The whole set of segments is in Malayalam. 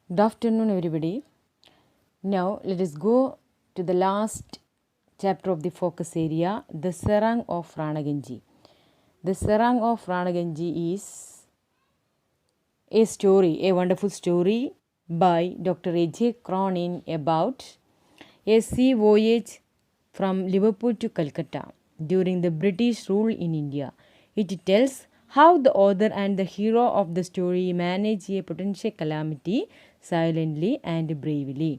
Good afternoon, everybody. Now, let us go to the last chapter of the focus area, the Sarang of Ranaganji. The Sarang of Ranaganji is a story, a wonderful story by Dr. A.J. Cronin about a sea voyage from Liverpool to Calcutta during the British rule in India. It tells how the author and the hero of the story manage a potential calamity silently and bravely.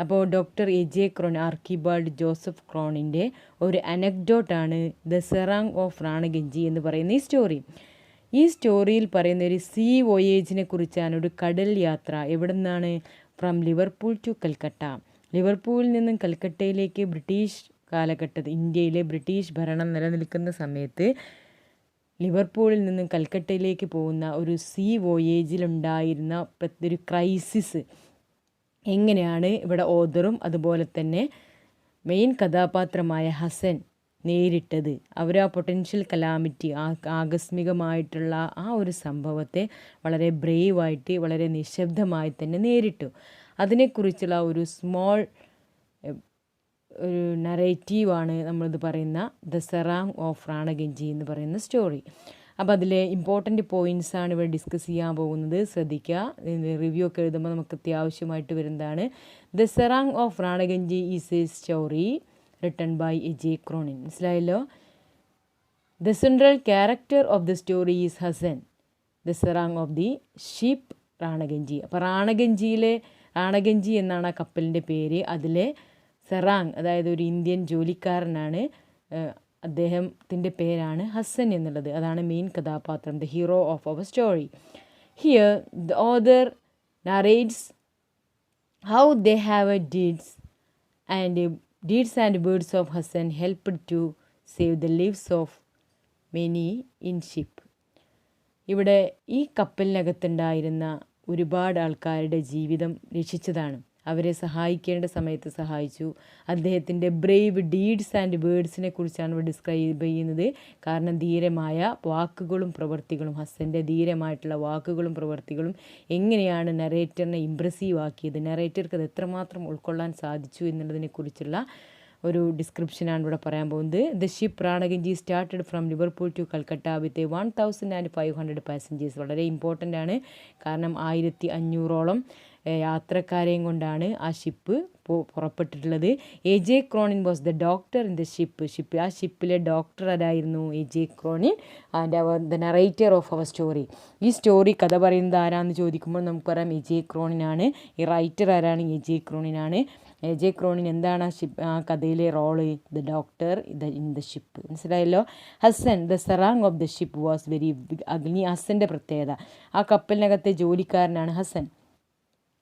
അപ്പോൾ doctor A J Cronin, Archibald Joseph ക്രോണിൻ്റെ ഒരു അനക്ഡോട്ടാണ് ദ സെറാങ് ഓഫ് റാണഗഞ്ചി എന്ന് പറയുന്ന ഈ സ്റ്റോറി. ഈ സ്റ്റോറിയിൽ പറയുന്ന ഒരു സീ വോയേജിനെ കുറിച്ചാണ്, ഒരു കടൽ യാത്ര. എവിടെ നിന്നാണ്? From Liverpool to Calcutta. ലിവർപൂളിൽ നിന്നും കൽക്കട്ടയിലേക്ക് ബ്രിട്ടീഷ് കാലഘട്ടത്തിൽ ഇന്ത്യയിലെ ബ്രിട്ടീഷ് ഭരണം നിലനിൽക്കുന്ന സമയത്ത് ലിവർപൂളിൽ നിന്നും കൽക്കട്ടയിലേക്ക് പോകുന്ന ഒരു സീ വോയേജിലുണ്ടായിരുന്ന ഒരു ക്രൈസിസ് എങ്ങനെയാണ് ഇവിടെ ഓഥറും അതുപോലെ തന്നെ മെയിൻ കഥാപാത്രമായ ഹസൻ നേരിട്ടത്. അവർ ആ പൊട്ടൻഷ്യൽ കലാമിറ്റി, ആകസ്മികമായിട്ടുള്ള ആ ഒരു സംഭവത്തെ വളരെ ബ്രേവായിട്ട്, വളരെ നിശബ്ദമായി തന്നെ നേരിട്ടു. അതിനെക്കുറിച്ചുള്ള ഒരു സ്മോൾ ഒരു നറേറ്റീവാണ് നമ്മളിത് പറയുന്ന ദ സെറാങ് ഓഫ് റാണഗഞ്ചി എന്ന് പറയുന്ന സ്റ്റോറി. അപ്പോൾ അതിലെ ഇമ്പോർട്ടൻറ്റ് പോയിൻറ്റ്സാണ് ഇവിടെ ഡിസ്കസ് ചെയ്യാൻ പോകുന്നത്. ശ്രദ്ധിക്കുക, റിവ്യൂ ഒക്കെ എഴുതുമ്പോൾ നമുക്ക് അത്യാവശ്യമായിട്ട് വരുന്നതാണ്. The serang of Ranganji is a story written by A J Cronin. മനസ്സിലായല്ലോ? The central character of the story is Hassan, the serang of the ship Ranganji. അപ്പോൾ റാണഗഞ്ചി എന്നാണ് ആ കപ്പലിൻ്റെ പേര്. അതിലെ സെറാങ്, അതായത് ഒരു ഇന്ത്യൻ ജോലിക്കാരനാണ്, അദ്ദേഹത്തിൻ്റെ പേരാണ് ഹസൻ എന്നുള്ളത്. അതാണ് മെയിൻ കഥാപാത്രം, the hero of our story. Here the author narrates how they have a deeds and words of Hasan helped to save the lives of many in ship. ഇവിടെ ഈ കപ്പലിനകത്തുണ്ടായിരുന്ന ഒരുപാട് ആൾക്കാരുടെ ജീവിതം രക്ഷിച്ചതാണ്. അവരെ സഹായിക്കേണ്ട സമയത്ത് സഹായിച്ചു. അദ്ദേഹത്തിൻ്റെ ബ്രേവ് ഡീഡ്സ് ആൻഡ് വേർഡ്സിനെ കുറിച്ചാണ് ഇവിടെ ഡിസ്ക്രൈബ് ചെയ്യുന്നത്. കാരണം ധീരമായ വാക്കുകളും പ്രവൃത്തികളും, ഹസൻ്റെ ധീരമായിട്ടുള്ള വാക്കുകളും പ്രവൃത്തികളും എങ്ങനെയാണ് നറേറ്ററിനെ ഇംപ്രസീവ് ആക്കിയത്, നറേറ്റർക്ക് അത് എത്രമാത്രം ഉൾക്കൊള്ളാൻ സാധിച്ചു എന്നുള്ളതിനെക്കുറിച്ചുള്ള ഒരു ഡിസ്ക്രിപ്ഷനാണ് ഇവിടെ പറയാൻ പോകുന്നത്. The ship Ranganji started from Liverpool to Calcutta with 1500 passengers. വളരെ ഇമ്പോർട്ടൻ്റ് ആണ്, കാരണം 1500ഓളം യാത്രക്കാരെയും കൊണ്ടാണ് ആ ഷിപ്പ് പുറപ്പെട്ടിട്ടുള്ളത്. A J Cronin was the doctor in the ship. ആ ഷിപ്പിലെ ഡോക്ടർ ആരായിരുന്നു? A J Cronin and the narrator of our story. ഈ സ്റ്റോറി കഥ പറയുന്നത് ആരാന്ന് ചോദിക്കുമ്പോൾ നമുക്ക് പറയാം എ ജെ ക്രോണിനാണ്. ഈ റൈറ്റർ ആരാണ്? എ ജെ ക്രോണിനാണ്. എ ജെ ക്രോണിൻ എന്താണ് ആ കഥയിലെ role? The doctor in the ship. മനസ്സിലായല്ലോ? Hassan, the serang of the ship was very ugly. ഹസൻ്റെ പ്രത്യേകത, ആ കപ്പലിനകത്തെ ജോലിക്കാരനാണ് ഹസൻ.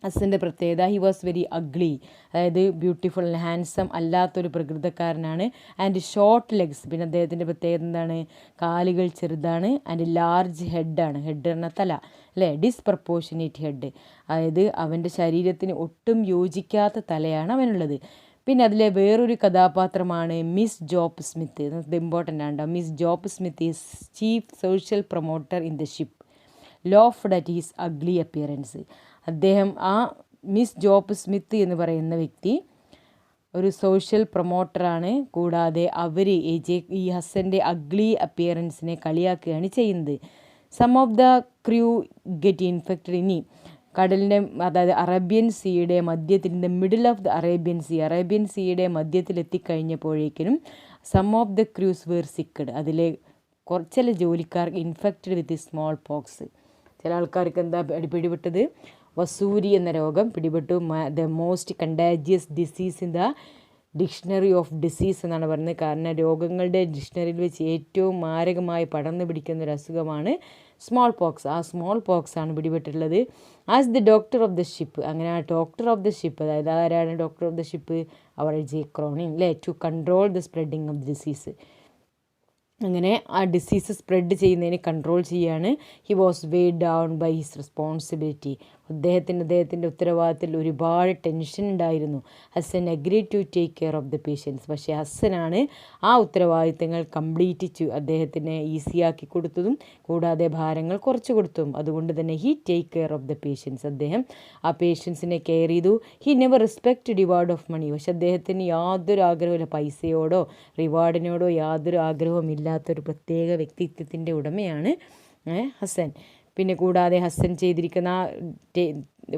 ഹസൻ്റെ പ്രത്യേകത, ഹി വാസ് വെരി അഗ്ലി, അതായത് ബ്യൂട്ടിഫുൾ ആൻഡ് ഹാൻസം അല്ലാത്തൊരു പ്രകൃതക്കാരനാണ്. ആൻഡ് ഷോർട്ട് ലെഗ്സ്, പിന്നെ അദ്ദേഹത്തിൻ്റെ പ്രത്യേകത എന്താണ്? കാലുകൾ ചെറുതാണ്. And large ഹെഡാണ്. ഹെഡ് എന്ന തല, അല്ലേ? ഡിസ്പ്രപ്പോർഷനേറ്റ് ഹെഡ്, അതായത് അവൻ്റെ ശരീരത്തിന് ഒട്ടും യോജിക്കാത്ത തലയാണ് അവനുള്ളത്. പിന്നെ അതിലെ വേറൊരു കഥാപാത്രമാണ് മിസ് ജോബ് സ്മിത്ത്. ഇത് ഇമ്പോർട്ടൻ്റ് ആണ്. Miss Job Smith is chief social promoter in the ship, laughed at his ugly appearance. അദ്ദേഹം, ആ മിസ് ജോബ് സ്മിത്ത് എന്ന് പറയുന്ന വ്യക്തി ഒരു സോഷ്യൽ പ്രൊമോട്ടറാണ്. കൂടാതെ അവർ ഈ ഹസൻ്റെ അഗ്ലി അപ്പിയറൻസിനെ കളിയാക്കുകയാണ് ചെയ്യുന്നത്. Some of the crew get infected. ഇനി കടലിൻ്റെ, അതായത് അറേബ്യൻ സീയുടെ മധ്യത്തിൽ, in the middle of the Arabian സീയുടെ മധ്യത്തിലെത്തിക്കഴിഞ്ഞപ്പോഴേക്കും some of the crews were sicked. അതിലെ ചില ജോലിക്കാർക്ക് ഇൻഫെക്റ്റഡ് വിത്ത് സ്മോൾ പോക്സ്. ചില ആൾക്കാർക്ക് എന്താ പിടിപെട്ടത്? വസൂരി എന്ന രോഗം പിടിപെട്ടു. The most contagious disease in the dictionary of disease എന്നാണ് പറയുന്നത്. കാരണം രോഗങ്ങളുടെ ഡിക്ഷണറിയിൽ വെച്ച് ഏറ്റവും മാരകമായി പടർന്നു പിടിക്കുന്ന ഒരു അസുഖമാണ് സ്മോൾ പോക്സ്. ആ സ്മോൾ പോക്സ് ആണ് പിടിപെട്ടിട്ടുള്ളത്. As the doctor of the ship, അങ്ങനെ ആ ഡോക്ടർ ഓഫ് ദ ഷിപ്പ്, അതായത് ആരാണ് ഡോക്ടർ ഓഫ് ദ ഷിപ്പ്? അവർ ജെ ക്രോണിൻ, അല്ലേ? To control the spreading of the disease. അങ്ങനെ ആ ഡിസീസ് സ്പ്രെഡ് ചെയ്യുന്നതിന് കൺട്രോൾ ചെയ്യാണ്. He was weighed down by his responsibility. അദ്ദേഹത്തിൻ്റെ ഉത്തരവാദിത്തത്തിൽ ഒരുപാട് ടെൻഷൻ ഉണ്ടായിരുന്നു. Hassan agree to take care of the patients. പക്ഷേ ഹസനാണ് ആ ഉത്തരവാദിത്തങ്ങൾ കംപ്ലീറ്റ് അദ്ദേഹത്തിന് ഈസിയാക്കി കൊടുത്തതും കൂടാതെ ഭാരങ്ങൾ കുറച്ച് കൊടുത്തതും. അതുകൊണ്ട് തന്നെ he take care of the patients. അദ്ദേഹം ആ പേഷ്യൻസിനെ കെയർ ചെയ്തു. He never respect reward of money. പക്ഷെ അദ്ദേഹത്തിന് യാതൊരു ആഗ്രഹമില്ല, പൈസയോടോ റിവാർഡിനോടോ യാതൊരു ആഗ്രഹവും ഇല്ലാത്തൊരു പ്രത്യേക വ്യക്തിത്വത്തിൻ്റെ ഉടമയാണ് ഹസൻ. പിന്നെ കൂടാതെ ഹസൻ ചെയ്തിരിക്കുന്ന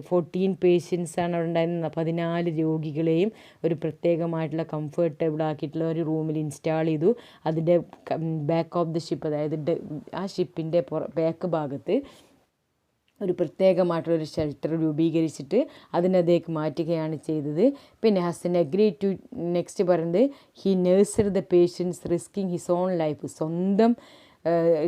14 പേഷ്യൻസാണ് അവിടെ ഉണ്ടായിരുന്നത്. 14 രോഗികളെയും ഒരു പ്രത്യേകമായിട്ടുള്ള കംഫർട്ടബിൾ ആക്കിയിട്ടുള്ള ഒരു റൂമിൽ ഇൻസ്റ്റാൾ ചെയ്തു. അതിൻ്റെ ബാക്ക് ഓഫ് ദ ഷിപ്പ്, അതായത് ആ ഷിപ്പിൻ്റെ ബാക്ക് ഭാഗത്ത് ഒരു പ്രത്യേകമായിട്ടുള്ളൊരു ഷെൽട്ടർ രൂപീകരിച്ചിട്ട് അതിനതേക്ക് മാറ്റുകയാണ് ചെയ്തത്. പിന്നെ ഹസൻ അഗ്രി ടു നെക്സ്റ്റ് പറയുന്നത് he nursed the patients risking his own life. സ്വന്തം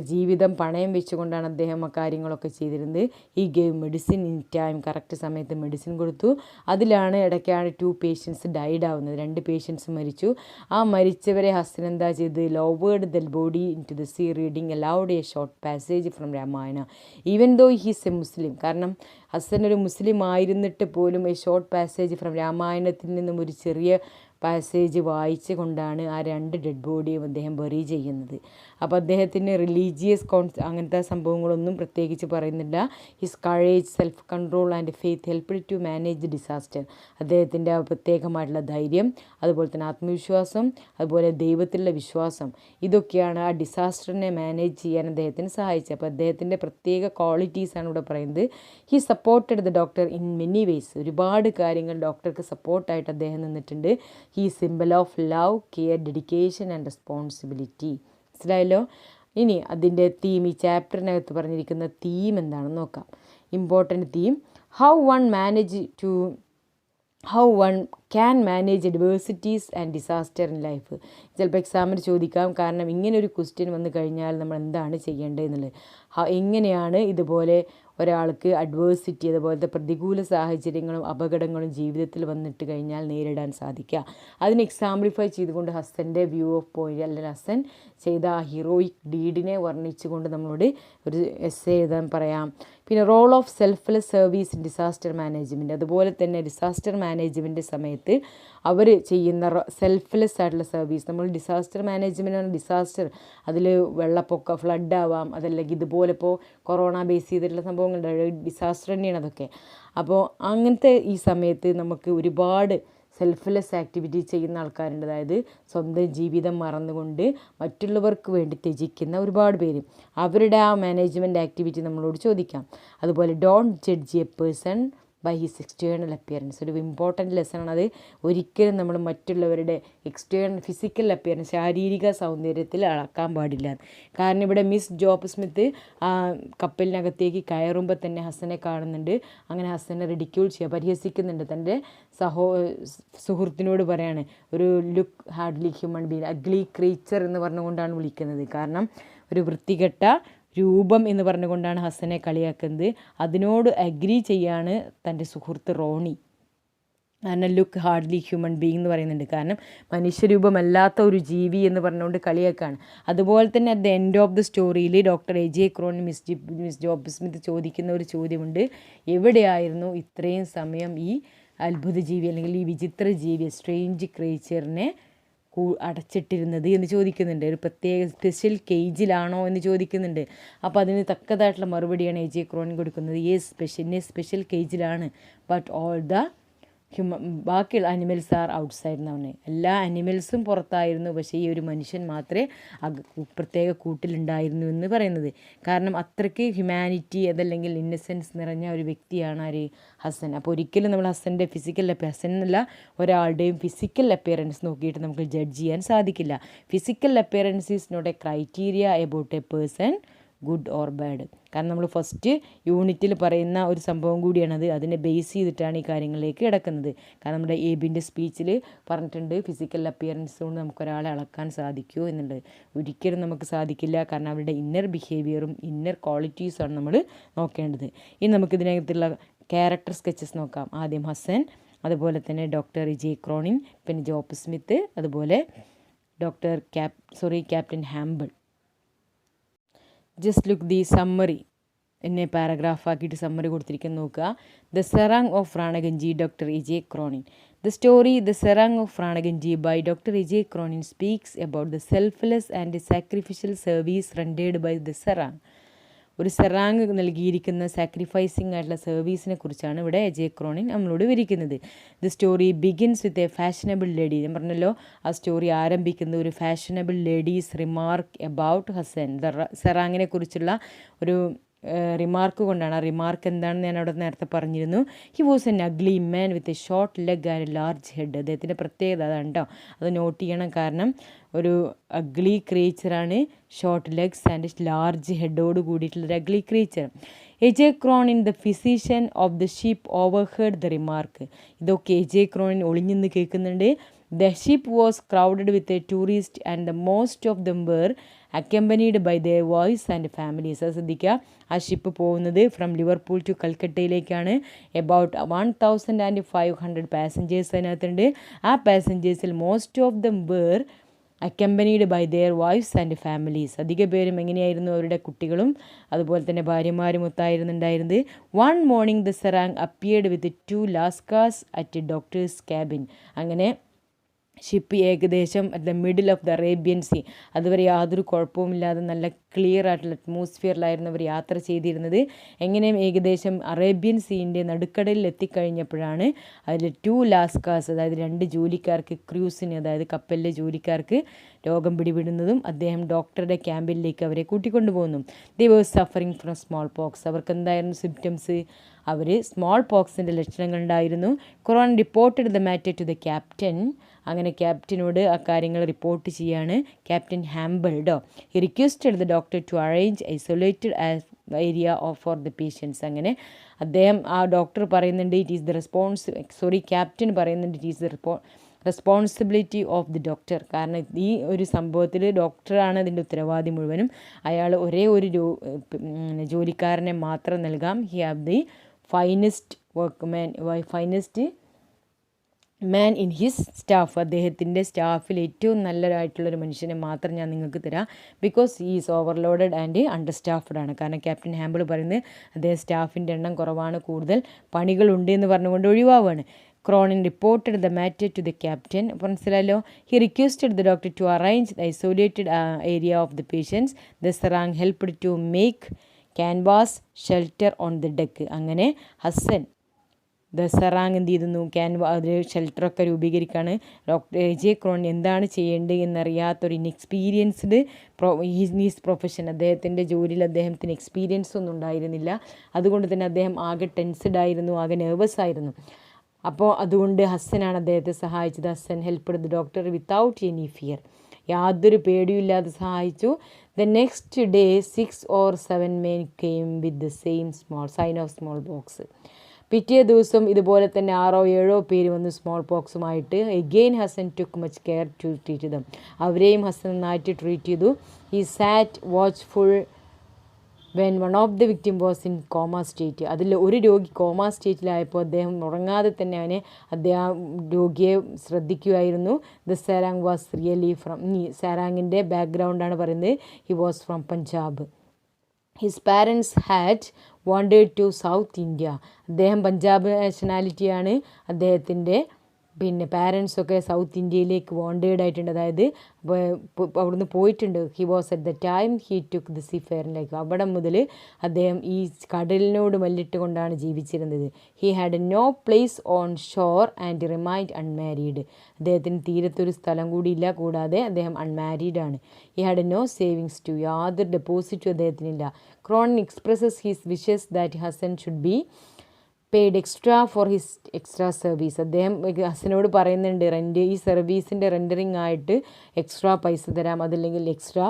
ജീവിതം പണയം വെച്ചുകൊണ്ടാണ് അദ്ദേഹം ആ കാര്യങ്ങളൊക്കെ ചെയ്തിരുന്നത്. He gave medicine in time. Correct സമയത്ത് മെഡിസിൻ കൊടുത്തു. അതിലാണ് ഇടയ്ക്കാണ് 2 പേഷ്യൻസ് ഡൈഡ് ആവുന്നത്. 2 പേഷ്യൻസ് മരിച്ചു. ആ മരിച്ചവരെ ഹസൻ എന്താ ചെയ്തത്? Lowered the body in to the sea reading aloud a short passage from Ramayana even though he's a Muslim. കാരണം ഹസൻ ഒരു മുസ്ലിം ആയിരുന്നിട്ട് പോലും എ ഷോർട്ട് പാസേജ് ഫ്രം രാമായണത്തിൽ നിന്നും ഒരു ചെറിയ പാസേജ് വായിച്ച് കൊണ്ടാണ് ആ 2 ഡെഡ് ബോഡിയും അദ്ദേഹം ബറി ചെയ്യുന്നത്. അപ്പോൾ അദ്ദേഹത്തിന് റിലീജിയസ് അങ്ങനത്തെ സംഭവങ്ങളൊന്നും പ്രത്യേകിച്ച് പറയുന്നില്ല. His courage, self control and faith helped to manage the disaster. അദ്ദേഹത്തിൻ്റെ പ്രത്യേകമായിട്ടുള്ള ധൈര്യം, അതുപോലെ തന്നെ ആത്മവിശ്വാസം, അതുപോലെ ദൈവത്തിലുള്ള വിശ്വാസം, ഇതൊക്കെയാണ് ആ ഡിസാസ്റ്ററിനെ മാനേജ് ചെയ്യാൻ അദ്ദേഹത്തിന് സഹായിച്ചത്. അപ്പോൾ അദ്ദേഹത്തിൻ്റെ പ്രത്യേക ക്വാളിറ്റീസാണ് ഇവിടെ പറയുന്നത്. He supported the doctor in many ways. ഒരുപാട് കാര്യങ്ങൾ ഡോക്ടർക്ക് സപ്പോർട്ടായിട്ട് അദ്ദേഹം നിന്നിട്ടുണ്ട്. He simple of love, care, dedication and responsibility. മനസ്സിലായല്ലോ? ഇനി അതിൻ്റെ തീം, ഈ ചാപ്റ്ററിനകത്ത് പറഞ്ഞിരിക്കുന്ന തീം എന്താണെന്ന് നോക്കാം. Important theme, how one can manage adversities and disaster in life. ചിലപ്പോൾ എക്സാമിന് ചോദിക്കാം. കാരണം ഇങ്ങനൊരു ക്വസ്റ്റ്യൻ വന്നു കഴിഞ്ഞാൽ നമ്മൾ എന്താണ് ചെയ്യേണ്ടതെന്നുള്ളത്. എങ്ങനെയാണ് ഇതുപോലെ ഒരാൾക്ക് അഡ്വേഴ്സിറ്റി, അതുപോലത്തെ പ്രതികൂല സാഹചര്യങ്ങളും അപകടങ്ങളും ജീവിതത്തിൽ വന്നിട്ട് കഴിഞ്ഞാൽ നേരിടാൻ സാധിക്കുക. അതിന് എക്സാംപ്ലിഫൈ ചെയ്തുകൊണ്ട് ഹസൻ്റെ വ്യൂ ഓഫ് പോയിൻ്റ്, അല്ലെങ്കിൽ ഹസൻ ചെയ്ത ആ ഹീറോയിക് ഡീഡിനെ വർണ്ണിച്ചുകൊണ്ട് നമ്മളോട് ഒരു എസ്സേ എഴുതാൻ പറയാം. പിന്നെ role of selfless service in disaster management. അതുപോലെ തന്നെ ഡിസാസ്റ്റർ മാനേജ്മെൻറ്റ് സമയത്ത് അവർ ചെയ്യുന്ന സെൽഫ്ലെസ് ആയിട്ടുള്ള സർവീസ്. നമ്മൾ ഡിസാസ്റ്റർ മാനേജ്മെൻറ്റാണ് ഡിസാസ്റ്റർ, അതിൽ വെള്ളപ്പൊക്കം, ഫ്ലഡ് ആവാം, അതല്ലെങ്കിൽ ഇതുപോലെ ഇപ്പോൾ കൊറോണ ബേസ് ചെയ്തിട്ടുള്ള സംഭവങ്ങളുണ്ട്, ഡിസാസ്റ്റർ തന്നെയാണ് അതൊക്കെ. അപ്പോൾ അങ്ങനത്തെ ഈ സമയത്ത് നമുക്ക് ഒരുപാട് സെൽഫ്ലെസ് ആക്ടിവിറ്റി ചെയ്യുന്ന ആൾക്കാരുണ്ട്. അതായത് സ്വന്തം ജീവിതം മറന്നുകൊണ്ട് മറ്റുള്ളവർക്ക് വേണ്ടി ത്യജിക്കുന്ന ഒരുപാട് പേര്. അവരുടെ ആ മാനേജ്മെൻറ്റ് ആക്ടിവിറ്റി നമ്മളോട് ചോദിക്കാം. അതുപോലെ don't judge a person by his external appearance. ഒരു ഇമ്പോർട്ടൻറ്റ് ലെസണാണ് അത്. ഒരിക്കലും നമ്മൾ മറ്റുള്ളവരുടെ ഫിസിക്കൽ അപ്പിയറൻസ്, ശാരീരിക സൗന്ദര്യത്തിൽ അളക്കാൻ പാടില്ല. കാരണം ഇവിടെ മിസ് ജോബ് സ്മിത്ത് കപ്പലിനകത്തേക്ക് കയറുമ്പോൾ തന്നെ ഹസനെ കാണുന്നുണ്ട്. അങ്ങനെ ഹസനെ റിഡിക്യൂൾ ചെയ്യുക, പരിഹസിക്കുന്നുണ്ട്. തൻ്റെ സുഹൃത്തിനോട് പറയാണ്, ഒരു look hardly human being, ugly creature എന്ന് പറഞ്ഞുകൊണ്ടാണ് വിളിക്കുന്നത്. കാരണം ഒരു വൃത്തികെട്ട രൂപം എന്ന് പറഞ്ഞുകൊണ്ടാണ് ഹസനെ കളിയാക്കുന്നത്. അതിനോട് അഗ്രി ചെയ്യാണ് തൻ്റെ സുഹൃത്ത് റോണി. കാരണം ലുക്ക് ഹാർഡ്ലി ഹ്യൂമൻ ബീങ് എന്ന് പറയുന്നുണ്ട്. കാരണം മനുഷ്യരൂപമല്ലാത്ത ഒരു ജീവി എന്ന് പറഞ്ഞുകൊണ്ട് കളിയാക്കാണ്. അതുപോലെ തന്നെ at the end of the സ്റ്റോറിയിൽ doctor A J. Cronin Miss Job Smith ചോദിക്കുന്ന ഒരു ചോദ്യമുണ്ട്. എവിടെയായിരുന്നു ഇത്രയും സമയം ഈ അത്ഭുത ജീവി, അല്ലെങ്കിൽ ഈ വിചിത്ര ജീവി, സ്ട്രേഞ്ച് ക്രീച്ചറിനെ അടച്ചിട്ടിരുന്നത് എന്ന് ചോദിക്കുന്നുണ്ട്. ഒരു പ്രത്യേക സ്പെഷ്യൽ കേജിലാണോ എന്ന് ചോദിക്കുന്നുണ്ട്. അപ്പോൾ അതിന് തക്കതായിട്ടുള്ള മറുപടിയാണ് എ.ജെ. ക്രോണി കൊടുക്കുന്നത്. സ്പെഷ്യൽ കേജിലാണ്, ബട്ട് ഓൾ ദ ബാക്കിയുള്ള അനിമൽസ് ആർ ഔട്ട്സൈഡ് എന്നാണ്. എല്ലാ അനിമൽസും പുറത്തായിരുന്നു, പക്ഷേ ഈ ഒരു മനുഷ്യൻ മാത്രമേ പ്രത്യേക കൂട്ടിലുണ്ടായിരുന്നു എന്ന് പറയുന്നത്. കാരണം അത്രയ്ക്ക് ഹ്യൂമാനിറ്റി, അതല്ലെങ്കിൽ ഇന്നസെൻസ് നിറഞ്ഞ ഒരു വ്യക്തിയാണ് ആര്? ഹസൻ. അപ്പോൾ ഒരിക്കലും നമ്മൾ ഹസൻ എന്നല്ല ഒരാളുടെയും ഫിസിക്കൽ അപ്പിയറൻസ് നോക്കിയിട്ട് നമുക്ക് ജഡ്ജ് ചെയ്യാൻ സാധിക്കില്ല. Physical appearance is not a criteria about a person good or bad. കാരണം നമ്മൾ ഫസ്റ്റ് യൂണിറ്റിൽ പറയുന്ന ഒരു സംഭവം കൂടിയാണത്. അതിനെ ബേസ് ചെയ്തിട്ടാണ് ഈ കാര്യങ്ങളിലേക്ക് കിടക്കുന്നത്. കാരണം നമ്മുടെ എബിൻ്റെ സ്പീച്ചിൽ പറഞ്ഞിട്ടുണ്ട്, ഫിസിക്കൽ അപ്പിയറൻസ് കൊണ്ട് നമുക്കൊരാളെ അളക്കാൻ സാധിക്കുമോ എന്നുള്ളത്. ഒരിക്കലും നമുക്ക് സാധിക്കില്ല. കാരണം അവരുടെ ഇന്നർ ബിഹേവിയറും ഇന്നർ ക്വാളിറ്റീസാണ് നമ്മൾ നോക്കേണ്ടത്. ഇനി നമുക്കിതിനകത്തുള്ള ക്യാരക്ടർ സ്കെച്ചസ് നോക്കാം. ആദ്യം ഹസൻ, അതുപോലെ തന്നെ ഡോക്ടർ എ.ജെ. ക്രോണിൻ, പിന്നെ ജോബ് സ്മിത്ത്, അതുപോലെ captain Hample. Just look the summary. എന്നെ പാരഗ്രാഫാക്കിയിട്ട് സമ്മറി കൊടുത്തിരിക്കുന്നത് നോക്കുക. The serang of Ranganji, doctor A J Cronin. The story The Serang of Ranaganji by Dr. E.J. Cronin speaks about the selfless and sacrificial service rendered by the Serang. ഒരു സെറാങ് നൽകിയിരിക്കുന്ന സാക്രിഫൈസിങ് ആയിട്ടുള്ള സർവീസിനെ കുറിച്ചാണ് ഇവിടെ എജെ ക്രോണിൻ നമ്മളോട് വിവരിക്കുന്നത്. The story begins with a fashionable lady. ഞാൻ പറഞ്ഞല്ലോ, ആ സ്റ്റോറി ആരംഭിക്കുന്നത് ഒരു fashionable lady's remark about Hassan. സെറാങ്ങിനെ കുറിച്ചുള്ള ഒരു റിമാർക്ക് കൊണ്ടാണ്. ആ റിമാർക്ക് എന്താണെന്ന് ഞാൻ അവിടെ നേരത്തെ പറഞ്ഞിരുന്നു. He was an ugly man with a short leg and large head. അദ്ദേഹത്തിൻ്റെ പ്രത്യേകത അതാണ് കേട്ടോ, അത് നോട്ട് ചെയ്യണം. കാരണം ഒരു അഗ്ലി ക്രീച്ചറാണ്, ഷോർട്ട് ലെഗ്സ് ആൻഡ് ലാർജ് ഹെഡോട് കൂടിയിട്ടുള്ളൊരു ugly creature. A J Cronin the physician of the ship overheard the remark. ഇതൊക്കെ എജെ ക്രോണിൻ ഒളിഞ്ഞെന്ന് കേൾക്കുന്നുണ്ട്. The ship was crowded with a tourist and the most of them were accompanied by their wives and families. അത് ശ്രദ്ധിക്കുക, ആ ഷിപ്പ് പോകുന്നത് ഫ്രം ലിവർപൂൾ ടു കൽക്കട്ടയിലേക്കാണ്. എബൌട്ട് 1500 പാസഞ്ചേഴ്സ് അതിനകത്തുണ്ട്. ആ പാസഞ്ചേഴ്സിൽ most of them were accompanied by their wives and families. അധിക പേരും എങ്ങനെയായിരുന്നു? അവരുടെ കുട്ടികളും അതുപോലെ തന്നെ ഭാര്യമാരും ഒത്തായിരുന്നുണ്ടായിരുന്നത്. One morning the serang appeared with 2 lascars at doctor's cabin. അങ്ങനെ ഷിപ്പ് ഏകദേശം at the middle of the Arabian sea, അതുവരെ യാതൊരു കുഴപ്പവുമില്ലാതെ നല്ല ക്ലിയർ ആയിട്ടുള്ള അറ്റ്മോസ്ഫിയറിലായിരുന്നു അവർ യാത്ര ചെയ്തിരുന്നത്. എങ്ങനെയും ഏകദേശം അറേബ്യൻ സീൻ്റെ നടുക്കടലിൽ എത്തിക്കഴിഞ്ഞപ്പോഴാണ് അതിൽ 2 ലാസ്കാസ്, അതായത് 2 ജോലിക്കാർക്ക്, ക്രൂസിന് അതായത് കപ്പലിലെ ജോലിക്കാർക്ക് രോഗം പിടിപെടുന്നതും അദ്ദേഹം ഡോക്ടറുടെ ക്യാമ്പിലേക്ക് അവരെ കൂട്ടിക്കൊണ്ടു പോകുന്നു. They were suffering from small pox. അവർക്ക് എന്തായിരുന്നു സിംറ്റംസ്? അവർ സ്മോൾ പോക്സിൻ്റെ ലക്ഷണങ്ങളുണ്ടായിരുന്നു. ഖുറാൻ reported the matter to the captain. അങ്ങനെ ക്യാപ്റ്റനോട് ആ കാര്യങ്ങൾ റിപ്പോർട്ട് ചെയ്യാണ് ക്യാപ്റ്റൻ ഹാമ്പിൾഡോ. He requested the doctor to arrange isolated area for the patients. അങ്ങനെ അദ്ദേഹം, ആ ഡോക്ടർ പറയുന്നുണ്ട് ഇറ്റ് ഈസ് ദ ക്യാപ്റ്റൻ പറയുന്നുണ്ട് it is the responsibility of the doctor. കാരണം ഈ ഒരു സംഭവത്തിൽ ഡോക്ടറാണ് അതിൻ്റെ ഉത്തരവാദി മുഴുവനും. അയാൾ ഒരേ ഒരു ജോലിക്കാരനെ മാത്രം നൽകാം. He have the finest man in his staff. അദ്ദേഹത്തിൻ്റെ സ്റ്റാഫിൽ ഏറ്റവും നല്ലതായിട്ടുള്ളൊരു മനുഷ്യനെ മാത്രം ഞാൻ നിങ്ങൾക്ക് തരാം. Because he is overloaded and understaffed ആണ്. കാരണം ക്യാപ്റ്റൻ ഹാമ്പിൾ പറയുന്നത് അദ്ദേഹം സ്റ്റാഫിൻ്റെ എണ്ണം കുറവാണ്, കൂടുതൽ പണികളുണ്ട് എന്ന് പറഞ്ഞുകൊണ്ട് ഒഴിവാവുകയാണ്. Cronin reported the matter to the captain. മനസ്സിലായല്ലോ. He requested the doctor to arrange the isolated area of the patients. The serang helped to make canvas shelter on the deck. അങ്ങനെ ഹസൻ ദ സെറാങ് എന്ത് ചെയ്തിരുന്നു? ഒരു ഷെൽട്ടറൊക്കെ രൂപീകരിക്കുകയാണ്. ഡോക്ടർ എജെ ക്രോണിൻ എന്താണ് ചെയ്യേണ്ടത് എന്നറിയാത്തൊരു ഇൻഎക്സ്പീരിയൻസ്ഡ് ഈസ് പ്രൊഫഷൻ. അദ്ദേഹത്തിൻ്റെ ജോലിയിൽ അദ്ദേഹത്തിന് എക്സ്പീരിയൻസ് ഒന്നും ഉണ്ടായിരുന്നില്ല. അതുകൊണ്ട് തന്നെ അദ്ദേഹം ആകെ ടെൻസ്ഡ് ആയിരുന്നു, ആകെ നെർവസ് ആയിരുന്നു. അപ്പോൾ അതുകൊണ്ട് ഹസനാണ് അദ്ദേഹത്തെ സഹായിച്ചത്. Hassan helped the doctor without any fear. യാതൊരു പേടിയില്ലാതെ സഹായിച്ചു. The next day 6 or 7 men came with the same sign of small pox. പിറ്റേ ദിവസം ഇതുപോലെ തന്നെ 6 or 7 പേര് വന്ന് സ്മോൾ പോക്സുമായിട്ട്. Again Hassan took much care to treat them. അവരെയും ഹസൻ നന്നായിട്ട് ട്രീറ്റ് ചെയ്തു. He sat watchful when one of the victim was in coma state. അതിൽ ഒരു രോഗി കോമ സ്റ്റേറ്റിലായപ്പോൾ അദ്ദേഹം ഉറങ്ങാതെ തന്നെ അദ്ദേഹം രോഗിയെ ശ്രദ്ധിക്കുമായിരുന്നു. ദ സെറാങ് വാസ് റിയലി സെറാങ്ങിൻ്റെ ബാക്ക്ഗ്രൗണ്ടാണ് പറയുന്നത്. He was from Punjab. His parents had wanted to south India. അദ്ദേഹം പഞ്ചാബ് നാഷണാലിറ്റിയാണ്. അദ്ദേഹത്തിൻ്റെ പാരൻസൊക്കെ സൗത്ത് ഇന്ത്യയിലേക്ക് വാണ്ടേഡ് ആയിട്ടുണ്ട്, അതായത് അവിടുന്ന് പോയിട്ടുണ്ട്. He was at the time he took the സീഫെയറിലേക്ക്. അവിടെ മുതൽ അദ്ദേഹം ഈ കടലിനോട് മല്ലിട്ട് കൊണ്ടാണ് ജീവിച്ചിരുന്നത്. He had no place on shore and remained unmarried. അദ്ദേഹത്തിന് തീരത്തൊരു സ്ഥലം കൂടിയില്ല, കൂടാതെ അദ്ദേഹം അൺമാരീഡാണ്. He had no savings too. യാതൊരു ഡെപ്പോസിറ്റും അദ്ദേഹത്തിനില്ല. Cronin expresses his wishes that Hassan should be paid extra for his extra service. അദ്ദേഹം ഹസനോട് പറയുന്നുണ്ട് ഈ സർവീസിൻ്റെ റെൻഡറിങ് ആയിട്ട് എക്സ്ട്രാ പൈസ തരാം, അതല്ലെങ്കിൽ എക്സ്ട്രാ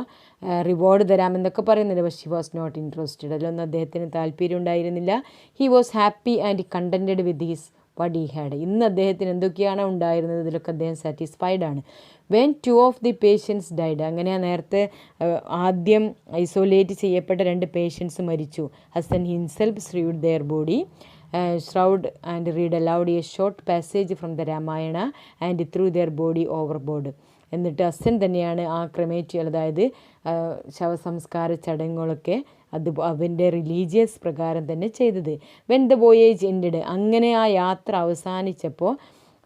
റിവാർഡ് തരാം എന്നൊക്കെ പറയുന്നുണ്ട്. പക്ഷേ ഹി വാസ് നോട്ട് ഇൻട്രസ്റ്റഡ്. അതിലൊന്നും അദ്ദേഹത്തിന് താല്പര്യം ഉണ്ടായിരുന്നില്ല. He was happy and contented with his what he had. ഇന്ന് അദ്ദേഹത്തിന് എന്തൊക്കെയാണോ ഉണ്ടായിരുന്നത് ഇതിലൊക്കെ അദ്ദേഹം സാറ്റിസ്ഫൈഡ് ആണ്. When 2 of the patients died. അങ്ങനെ നേരത്തെ ആദ്യം ഐസൊലേറ്റ് ചെയ്യപ്പെട്ട 2 പേഷ്യൻസ് മരിച്ചു. Hassan himself shrouded their body shroud and read aloud a short passage from the Ramayana and threw their body overboard. എന്നിട്ട് ഹസൻ തന്നെയാണ് ആ ക്രമേറ്റ്, അതായത് ശവസംസ്കാര ചടങ്ങുകളൊക്കെ അവൻ്റെ റിലീജിയസ് പ്രകാരം തന്നെ ചെയ്തത്. വെൻ ദ വോയേജ് എൻഡഡ്, അങ്ങനെ ആ യാത്ര അവസാനിച്ചപ്പോൾ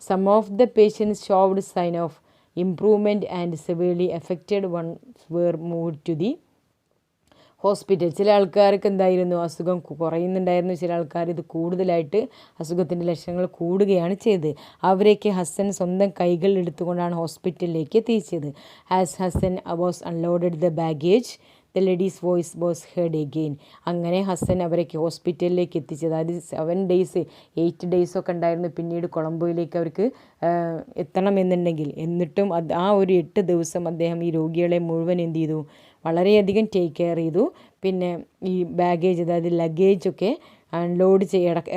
some of the patients showed sign of improvement and severely affected ones were moved to the hospital. ചില ആൾക്കാർക്ക് എന്തായിരുന്നു, അസുഖം കുറയുന്നുണ്ടായിരുന്നു, ചില ആൾക്കാർ ഇത് കൂടുതലായിട്ട് അസുഖത്തിൻ്റെ ലക്ഷണങ്ങൾ കൂടുകയാണ് ചെയ്തത്. അവരെയൊക്കെ ഹസൻ സ്വന്തം കൈകളിൽ എടുത്തുകൊണ്ടാണ് ഹോസ്പിറ്റലിലേക്ക് എത്തിച്ചത്. As Hasan was unloaded the baggage the ladies voice was heard again. അങ്ങനെ ഹസൻ അവരൊക്കെ ഹോസ്പിറ്റലിലേക്ക് എത്തിച്ചത്. അതായത് 7 days 8 days ഒക്കെ ഉണ്ടായിരുന്നു പിന്നീട് കൊളംബോയിലേക്ക് അവർക്ക് എത്തണമെന്നുണ്ടെങ്കിൽ. എന്നിട്ടും ആ ഒരു 8 ദിവസം അദ്ദേഹം ഈ രോഗികളെ മുഴുവൻ എന്ത് ചെയ്തു, വളരെയധികം ടേക്ക് കെയർ ചെയ്തു. പിന്നെ ഈ ബാഗേജ്, അതായത് ലഗേജൊക്കെ അൺലോഡ്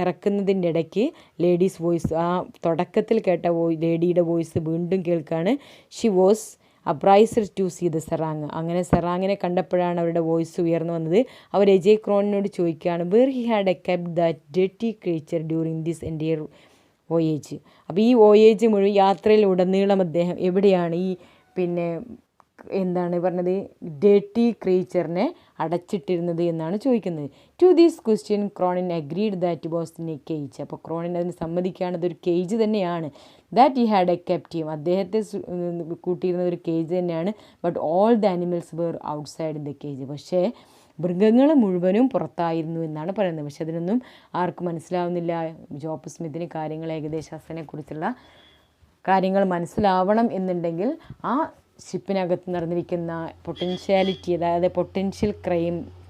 ഇറക്കുന്നതിൻ്റെ ഇടയ്ക്ക് ലേഡീസ് വോയിസ്, ആ തുടക്കത്തിൽ കേട്ട ലേഡിയുടെ വോയിസ് വീണ്ടും കേൾക്കുകയാണ്. She was apprised to see the serang. അങ്ങനെ സെറാങ്ങിനെ കണ്ടപ്പോഴാണ് അവരുടെ വോയിസ് ഉയർന്നു വന്നത്. അവർ എജയ് ക്രോണിനോട് ചോദിക്കുകയാണ്, where he had a kept that dirty creature during this entire voyage. അപ്പോൾ ഈ വോയേജ് മുഴുവൻ യാത്രയിൽ ഉടനീളം അദ്ദേഹം എവിടെയാണ് ഈ എന്താണ് പറഞ്ഞത്, ഡേർട്ടി ക്രീച്ചറിനെ അടച്ചിട്ടിരുന്നത് എന്നാണ് ചോദിക്കുന്നത്. To these question Cronin agreed that was in a cage. അപ്പോൾ ക്രോണിൻ അതിന് സമ്മതിക്കുകയാണ്, അതൊരു കേജ് തന്നെയാണ്. That he had a kept him, അദ്ദേഹത്തെ കൂട്ടിയിരുന്ന ഒരു കേജ് തന്നെയാണ്. But all the animals were outside in the cage. പക്ഷേ മൃഗങ്ങൾ മുഴുവനും പുറത്തായിരുന്നു എന്നാണ് പറയുന്നത്. പക്ഷെ അതിനൊന്നും ആർക്കും മനസ്സിലാവുന്നില്ല. ജോബ് സ്മിത്തിന് കാര്യങ്ങൾ ഏകദേശം ഹസനെക്കുറിച്ചുള്ള കാര്യങ്ങൾ മനസ്സിലാവണം എന്നുണ്ടെങ്കിൽ ആ ഷിപ്പിനകത്ത് നടന്നിരിക്കുന്ന പൊട്ടൻഷ്യാലിറ്റി, അതായത് പൊട്ടൻഷ്യൽ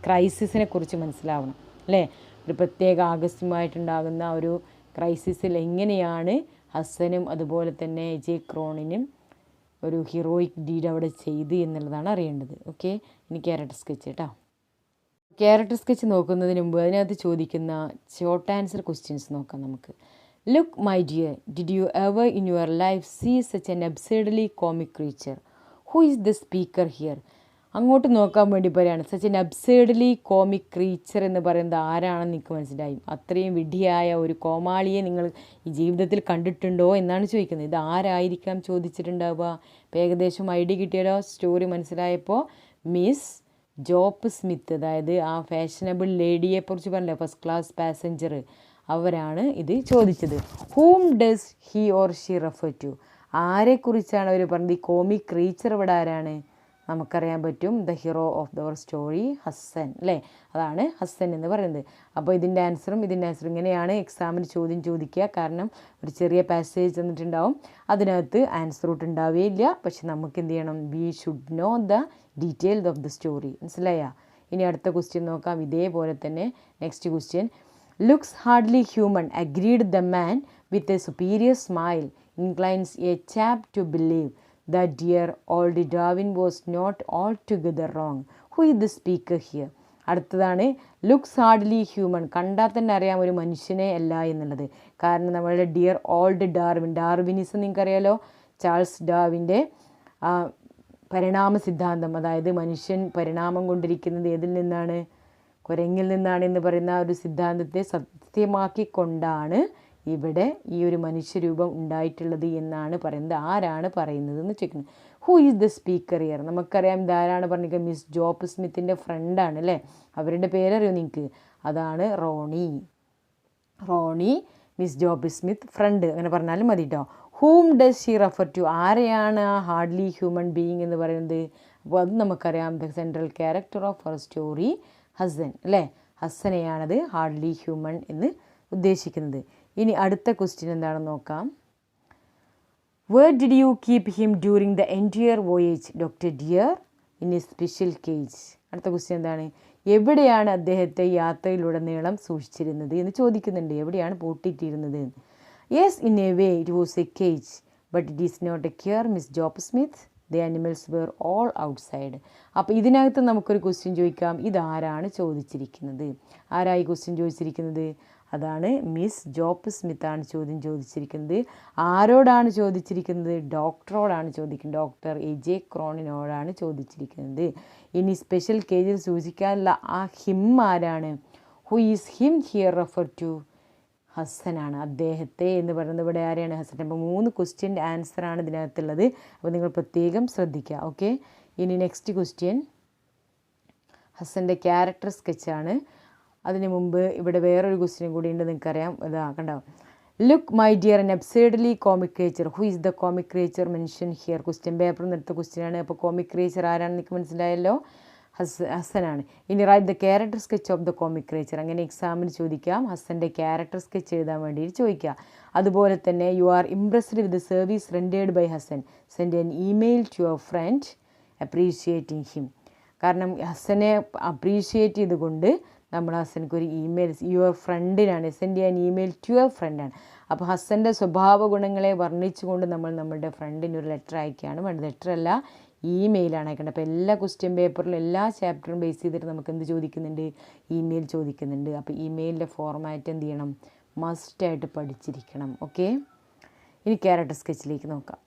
ക്രൈസിസിനെ കുറിച്ച് മനസ്സിലാവണം അല്ലേ. ഒരു പ്രത്യേക ആകസ്മികമായിട്ടുണ്ടാകുന്ന ഒരു ക്രൈസിസിൽ എങ്ങനെയാണ് ഹസനും അതുപോലെ തന്നെ എജയ് ക്രോണിനും ഒരു ഹീറോയിക് ഡീഡ് അവിടെ ചെയ്ത് എന്നുള്ളതാണ് അറിയേണ്ടത്. ഓക്കെ, ഇനി ക്യാരക്ടർ സ്കെച്ച് കേട്ടോ. ക്യാരക്ടർ സ്കെച്ച് നോക്കുന്നതിന് മുമ്പ് അതിനകത്ത് ചോദിക്കുന്ന ഷോർട്ട് ആൻസർ ക്വസ്റ്റ്യൻസ് നോക്കാം നമുക്ക്. Look, my dear, did you ever in your life see such an absurdly comic creature? Who is the speaker here? അങ്ങോട്ട് നോക്കാൻ വേണ്ടി പറയുകയാണ്. സച്ച് എൻ അബ്സേർഡ്ലി കോമിക് ക്രീച്ചർ എന്ന് പറയുന്നത് ആരാണെന്ന് നിങ്ങൾക്ക് മനസ്സിലായി. അത്രയും വിഡ്ഢിയായ ഒരു കോമാളിയെ നിങ്ങൾ ഈ ജീവിതത്തിൽ കണ്ടിട്ടുണ്ടോ എന്നാണ് ചോദിക്കുന്നത്. ഇത് ആരായിരിക്കാം ചോദിച്ചിട്ടുണ്ടാവുക. ഇപ്പോൾ ഏകദേശം ഐഡിയ കിട്ടിയാലോ, സ്റ്റോറി മനസ്സിലായപ്പോൾ. മിസ് ജോബ് സ്മിത്ത്, അതായത് ആ ഫാഷനബിൾ ലേഡിയെക്കുറിച്ച് പറഞ്ഞില്ലേ, ഫസ്റ്റ് ക്ലാസ് പാസഞ്ചർ, അവരാണ് ഇത് ചോദിച്ചത്. Whom does he or she refer to? ആരെക്കുറിച്ചാണ് അവർ പറഞ്ഞത്? ഈ കോമിക് ക്രീച്ചർ ഇവിടെ ആരാണ്? നമുക്കറിയാൻ പറ്റും, the hero of our story Hasan അല്ലേ, അതാണ് ഹസൻ എന്ന് പറയുന്നത്. അപ്പോൾ ഇതിൻ്റെ ആൻസറും ഇങ്ങനെയാണ് എക്സാമിന് ചോദ്യം ചോദിക്കുക. കാരണം ഒരു ചെറിയ പാസേജ് തന്നിട്ടുണ്ടാവും, അതിനകത്ത് ആൻസർ ഔട്ട് ഉണ്ടാവുകയില്ല. പക്ഷെ നമുക്ക് എന്ത് ചെയ്യണം, we should know the detail of the story. മനസ്സിലായ? ഇനി അടുത്ത ക്വസ്റ്റ്യൻ നോക്കാം. ഇതേപോലെ തന്നെ next question. Looks hardly human, agreed the man with A superior smile inclines a chap to believe that dear old Darwin was not altogether wrong. Who is the speaker here? അടുത്തതാണ് ലുക്സ് ഹാർഡ്ലി ഹ്യൂമൻ. കണ്ടാൽ തന്നെ അറിയാം ഒരു മനുഷ്യനെ അല്ല എന്നുള്ളത്. കാരണം നമ്മളുടെ ഡിയർ ഓൾഡ് ഡാർവിനിസം നിങ്ങൾക്കറിയാലോ, ചാൾസ് ഡാർവിൻ്റെ പരിണാമ സിദ്ധാന്തം. അതായത് മനുഷ്യൻ പരിണാമം കൊണ്ടിരിക്കുന്നത് ഏതിൽ നിന്നാണ്? കുരങ്ങിൽ നിന്നാണ് എന്ന് പറയുന്ന ഒരു സിദ്ധാന്തത്തെ സത്യമാക്കിക്കൊണ്ടാണ് ഇവിടെ ഈ ഒരു മനുഷ്യരൂപം ഉണ്ടായിട്ടുള്ളത് എന്നാണ് പറയുന്നത്. ആരാണ് പറയുന്നത് എന്ന് ചോദിക്കുന്നത്. Who is the speaker here? നമുക്കറിയാം ഇതാരാണ് പറഞ്ഞിരിക്കുക, മിസ് ജോബ് സ്മിത്തിൻ്റെ ഫ്രണ്ടാണ് അല്ലേ. അവരുടെ പേരറിയോ നിങ്ങൾക്ക്? അതാണ് Ronnie miss Job Smith friend, അങ്ങനെ പറഞ്ഞാലും മതി കേട്ടോ. Whom does she refer to? ആരെയാണ് ആ ഹാർഡ്ലി ഹ്യൂമൻ ബീയിങ് എന്ന് പറയുന്നത്? അപ്പോൾ അത് നമുക്കറിയാം, the central character of our story Hasan അല്ലേ. ഹസനെയാണത് ഹാർഡ്ലി ഹ്യൂമൻ എന്ന് ഉദ്ദേശിക്കുന്നത്. ഇനി അടുത്ത ക്വസ്റ്റ്യൻ എന്താണെന്ന് നോക്കാം. Where did you keep him during the entire voyage doctor dear in a special cage? അടുത്ത ക്വസ്റ്റ്യൻ എന്താണ്? എവിടെയാണ് അദ്ദേഹത്തെ യാത്രയിലുടനീളം സൂക്ഷിച്ചിരുന്നത് എന്ന് ചോദിക്കുന്നുണ്ട്. എവിടെയാണ് പൂട്ടിയിട്ടിരുന്നത്? Yes, in a way it was a cage, but it is not a care Miss Job Smith. The animals were all outside. അപ്പോൾ ഇതിനകത്ത് നമുക്കൊരു ക്വസ്റ്റ്യൻ ചോദിക്കാം, ഇതാരാണ് ചോദിച്ചിരിക്കുന്നത്? ആരായി ക്വസ്റ്റ്യൻ ചോദിച്ചിരിക്കുന്നത്? അതാണ് മിസ് ജോബ് സ്മിത്താണ് ചോദ്യം ചോദിച്ചിരിക്കുന്നത്. ആരോടാണ് ചോദിച്ചിരിക്കുന്നത്? ഡോക്ടറോടാണ് ചോദിക്കുന്നത്. ഡോക്ടർ എജയ് ക്രോണിനോടാണ് ചോദിച്ചിരിക്കുന്നത്. ഇനി സ്പെഷ്യൽ കേജിൽ സൂചിക്കാനുള്ള ആ ഹിം ആരാണ്? Who is him here refer to? ഹസനാണ്. അദ്ദേഹത്തെ എന്ന് പറയുന്നത് ഇവിടെ ആരെയാണ്? ഹസൻ. അപ്പോൾ 3 ക്വസ്റ്റ്യൻ്റെ ആൻസറാണ് ഇതിനകത്തുള്ളത്. അപ്പോൾ നിങ്ങൾ പ്രത്യേകം ശ്രദ്ധിക്കുക. ഓക്കെ, ഇനി നെക്സ്റ്റ് ക്വസ്റ്റ്യൻ. ഹസൻ്റെ ക്യാരക്ടർ സ്കെച്ചാണ്. അതിന് മുമ്പ് ഇവിടെ വേറൊരു ക്വസ്റ്റ്യൻ കൂടി ഉണ്ട്, നിങ്ങൾക്കറിയാം. ഇതാ കണ്ടോ, look my dear an absurdly comic creature, who is the comic creature mention here. Question പേപ്പറിൽ നിന്ന് എടുത്ത ക്വസ്റ്റ്യനാണ്. അപ്പോൾ കോമിക് ക്രിയേച്ചർ ആരാണെന്ന് നിങ്ങൾക്ക് മനസ്സിലായല്ലോ, ഹസനാണ്. ഇനി write the character sketch of the comic creature. അങ്ങനെ എക്സാമിന് ചോദിക്കാം, ഹസൻ്റെ ക്യാരക്ടർ സ്കെച്ച് എഴുതാൻ വേണ്ടിയിട്ട് ചോദിക്കുക. അതുപോലെ തന്നെ you are impressed with the service rendered by Hasan, send an email to your friend appreciating him. കാരണം ഹസനെ അപ്രീഷിയേറ്റ് ചെയ്തുകൊണ്ട് നമ്മൾ ഹസനക്ക് ഒരു ഇമെയിൽ, യുവർ ഫ്രണ്ടിനാണ്, സെൻഡ് ചെയ്യാൻ ഇമെയിൽ ടു യുവർ ഫ്രണ്ടാണ്. അപ്പോൾ ഹസൻ്റെ സ്വഭാവ ഗുണങ്ങളെ വർണ്ണിച്ചുകൊണ്ട് നമ്മൾ നമ്മുടെ ഫ്രണ്ടിന് ഒരു ലെറ്റർ അയക്കുകയാണ് വേണ്ടത്. ലെറ്റർ അല്ല, ഇമെയിലാണ് അയക്കേണ്ടത്. അപ്പോൾ എല്ലാ ക്വസ്റ്റ്യൻ പേപ്പറിലും എല്ലാ ചാപ്റ്ററും ബേസ് ചെയ്തിട്ട് നമുക്ക് എന്ത് ചോദിക്കുന്നുണ്ട്, ഇമെയിൽ ചോദിക്കുന്നുണ്ട്. അപ്പോൾ ഇമെയിലിൻ്റെ ഫോർമാറ്റ് എന്ത് ചെയ്യണം, മസ്റ്റായിട്ട് പഠിച്ചിരിക്കണം. ഓക്കെ, ഇനി ക്യാരക്ടർ സ്കെച്ചിലേക്ക് നോക്കാം.